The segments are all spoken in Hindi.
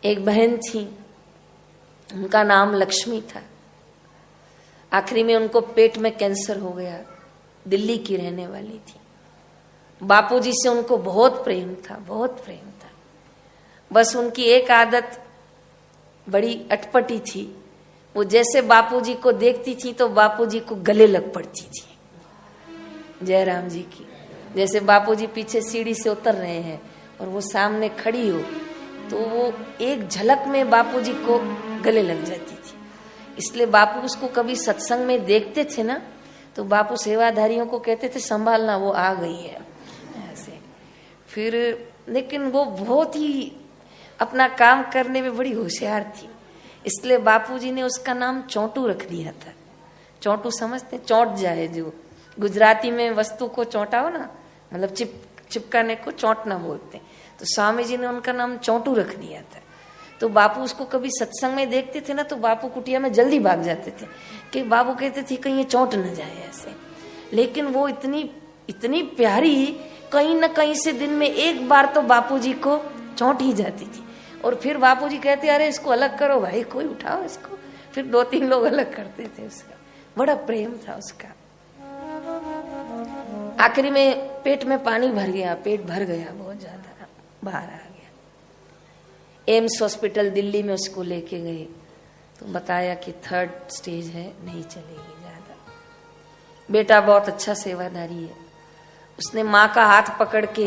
एक बहन थी, उनका नाम लक्ष्मी था। आखिरी में उनको पेट में कैंसर हो गया। दिल्ली की रहने वाली थी। बापूजी से उनको बहुत प्रेम था, बहुत प्रेम था। बस उनकी एक आदत बड़ी अटपटी थी। वो जैसे बापूजी को देखती थी तो बापूजी को गले लग पड़ती थी। जयराम जी की जैसे बापूजी पीछे सीढ़ी से उतर रहे हैं और वो सामने खड़ी हो तो वो एक झलक में बापूजी को गले लग जाती थी। इसलिए बापू उसको कभी सत्संग में देखते थे ना तो बापू सेवाधारियों को कहते थे संभालना, वो आ गई है ऐसे। फिर लेकिन वो बहुत ही अपना काम करने में बड़ी होशियार थी, इसलिए बापूजी ने उसका नाम चोंटू रख दिया था। चोंटू समझते, चौंट जाए, जो गुजराती में वस्तु को चौंटाओ ना, मतलब चिपकाने को चौंटना बोलते हैं। तो स्वामी जी ने उनका नाम चोंटू रख दिया था। तो बापू उसको कभी सत्संग में देखते थे ना तो बापू कुटिया में जल्दी भाग जाते थे कि बाबू कहते थे कहीं ये चोंट न जाए ऐसे। लेकिन वो इतनी प्यारी, कहीं न कहीं से दिन में एक बार तो बापूजी को चोंट ही जाती थी। और फिर बापूजी कहते अरे इसको अलग करो भाई, कोई उठाओ इसको। फिर 2-3 लोग अलग करते थे उसका। बड़ा प्रेम था उसका। आखिरी में पेट में पानी भर गया, पेट भर गया बहुत ज्यादा, बाहर आ गया। एम्स हॉस्पिटल दिल्ली में उसको लेके गए तो बताया कि 3rd स्टेज है, नहीं चलेगी ज्यादा। बेटा बहुत अच्छा सेवादारी है। उसने माँ का हाथ पकड़ के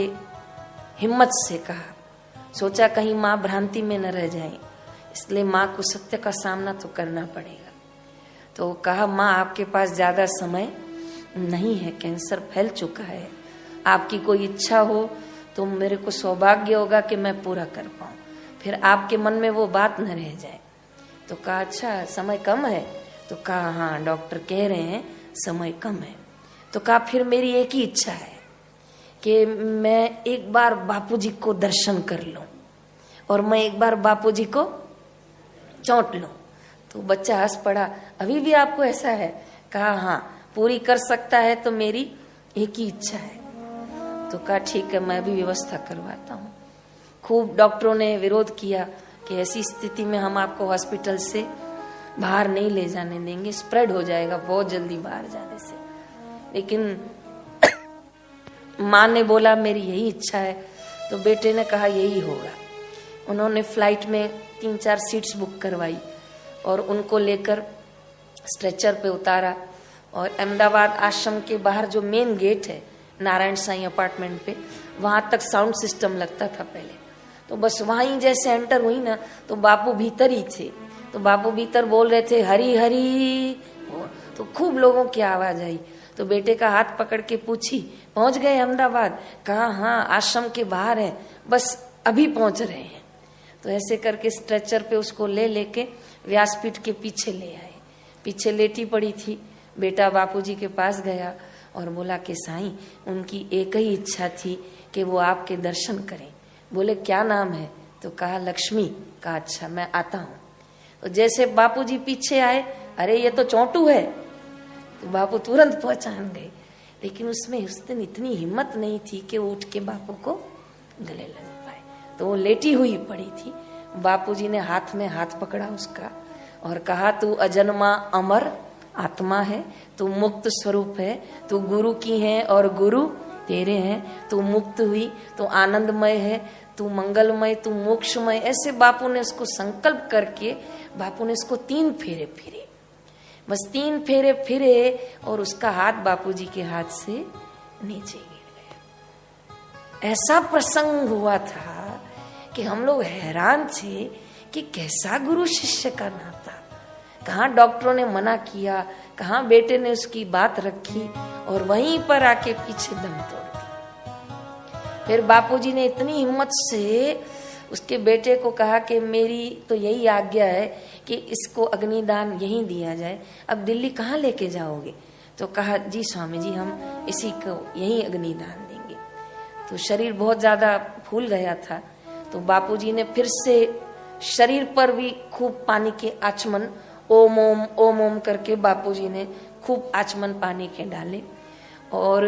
हिम्मत से कहा, सोचा कहीं माँ भ्रांति में न रह जाए, इसलिए माँ को सत्य का सामना तो करना पड़ेगा। तो कहा माँ आपके पास ज्यादा समय नहीं है, कैंसर फैल चुका है, आपकी कोई इच्छा हो तो मेरे को सौभाग्य होगा कि मैं पूरा कर पाऊं, फिर आपके मन में वो बात न रह जाए। तो कहा अच्छा समय कम है? तो कहा हाँ डॉक्टर कह रहे हैं समय कम है। तो कहा फिर मेरी एक ही इच्छा है कि मैं एक बार बापूजी को दर्शन कर लूं और मैं एक बार बापूजी को चौंट लूं। तो बच्चा हंस पड़ा, अभी भी आपको ऐसा है? कहा हाँ, पूरी कर सकता है तो मेरी एक ही इच्छा है। तो कहा ठीक है, मैं भी व्यवस्था करवाता हूँ। खूब डॉक्टरों ने विरोध किया कि ऐसी स्थिति में हम आपको हॉस्पिटल से बाहर नहीं ले जाने देंगे, स्प्रेड हो जाएगा बहुत जल्दी बाहर जाने से। लेकिन माँ ने बोला मेरी यही इच्छा है, तो बेटे ने कहा यही होगा। उन्होंने फ्लाइट में 3-4 सीट्स बुक करवाई और उनको लेकर स्ट्रेचर पे उतारा और अहमदाबाद आश्रम के बाहर जो मेन गेट है नारायण साईं अपार्टमेंट पे, वहां तक साउंड सिस्टम लगता था पहले। तो बस वहीं जैसे एंटर हुई ना तो बापू भीतर ही थे। तो बापू भीतर बोल रहे थे हरी हरी, तो खूब लोगों की आवाज आई। तो बेटे का हाथ पकड़ के पूछी पहुंच गए अहमदाबाद? कहा हाँ आश्रम के बाहर है, बस अभी पहुंच रहे हैं। तो ऐसे करके स्ट्रेचर पे उसको लेके व्यासपीठ के पीछे ले आए। पीछे लेटी पड़ी थी। बेटा बापूजी के पास गया और बोला कि साईं उनकी एक ही इच्छा थी कि वो आपके दर्शन करें। बोले क्या नाम है? तो कहा लक्ष्मी। कहा अच्छा मैं आता हूँ। तो जैसे बापूजी पीछे आए, अरे ये तो चोंटू है। तो बापू तुरंत पहचान गए, लेकिन उसमें उस दिन इतनी हिम्मत नहीं थी कि वो उठ के बापू को गले लग पाए। तो वो लेटी हुई पड़ी थी। बापूजी ने हाथ में हाथ पकड़ा उसका और कहा तू अजन्मा अमर आत्मा है, तू मुक्त स्वरूप है, तू गुरु की है और गुरु तेरे हैं, तू मुक्त हुई, तू आनंदमय है, तू मंगलमय, तू मोक्षमय। ऐसे बापू ने उसको संकल्प करके बापू ने उसको 3 फेरे फिरे, बस 3 फेरे फिरे और उसका हाथ बापूजी के हाथ से नीचे गिर गया। ऐसा प्रसंग हुआ था कि हम लोग हैरान थे कि कैसा गुरु शिष्य का नाता। कहाँ डॉक्टरों ने मना किया, कहाँ बेटे ने उसकी बात रखी और वहीं पर आके पीछे दम तोड़ दी। फिर बापूजी ने इतनी हिम्मत से उसके बेटे को कहा कि मेरी तो यही आज्ञा है कि इसको अग्निदान यहीं दिया जाए, अब दिल्ली कहाँ लेके जाओगे? तो कहा जी स्वामी जी हम इसी को यहीं अग्निदान देंगे। तो शरीर बहुत ज्यादा फूल गया था। तो बापूजी ने फिर से शरीर पर भी खूब पानी के आचमन ओम ओम करके बापूजी ने खूब आचमन पानी के डाले। और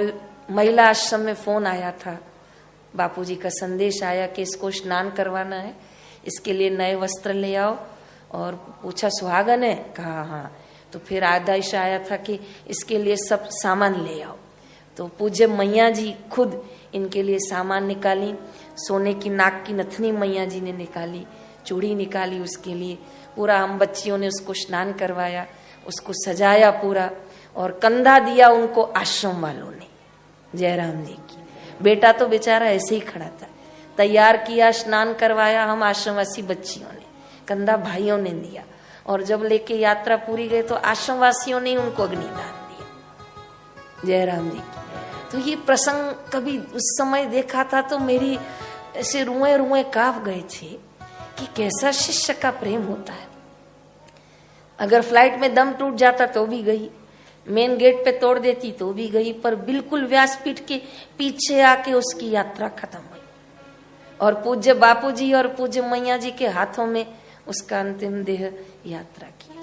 महिला आश्रम में फोन आया था, बापूजी का संदेश आया कि इसको स्नान करवाना है, इसके लिए नए वस्त्र ले आओ। और पूछा सुहागन है? कहा हाँ। तो फिर आदेश आया था कि इसके लिए सब सामान ले आओ। तो पूज्य मैया जी खुद इनके लिए सामान निकाली। सोने की नाक की नथनी मैया जी ने निकाली, चूड़ी निकाली उसके लिए। पूरा हम बच्चियों ने उसको स्नान करवाया, उसको सजाया पूरा, और कंधा दिया उनको आश्रम वालों ने, जयराम जी की। बेटा तो बेचारा ऐसे ही खड़ा था। तैयार किया, स्नान करवाया हम आश्रमवासी बच्चियों ने, कंधा भाइयों ने दिया। और जब लेके यात्रा पूरी गई तो आश्रमवासियों ने उनको अग्निदान दिया, जयराम जी की। तो ये प्रसंग कभी उस समय देखा था तो मेरी ऐसे रुए रुए कांप गए थे कि कैसा शिष्य का प्रेम होता है। अगर फ्लाइट में दम टूट जाता तो भी गई, मेन गेट पे तोड़ देती तो भी गई, पर बिल्कुल व्यासपीठ के पीछे आके उसकी यात्रा खत्म हुई। और पूज्य बापूजी और पूज्य मैया जी के हाथों में उसका अंतिम देह यात्रा किया।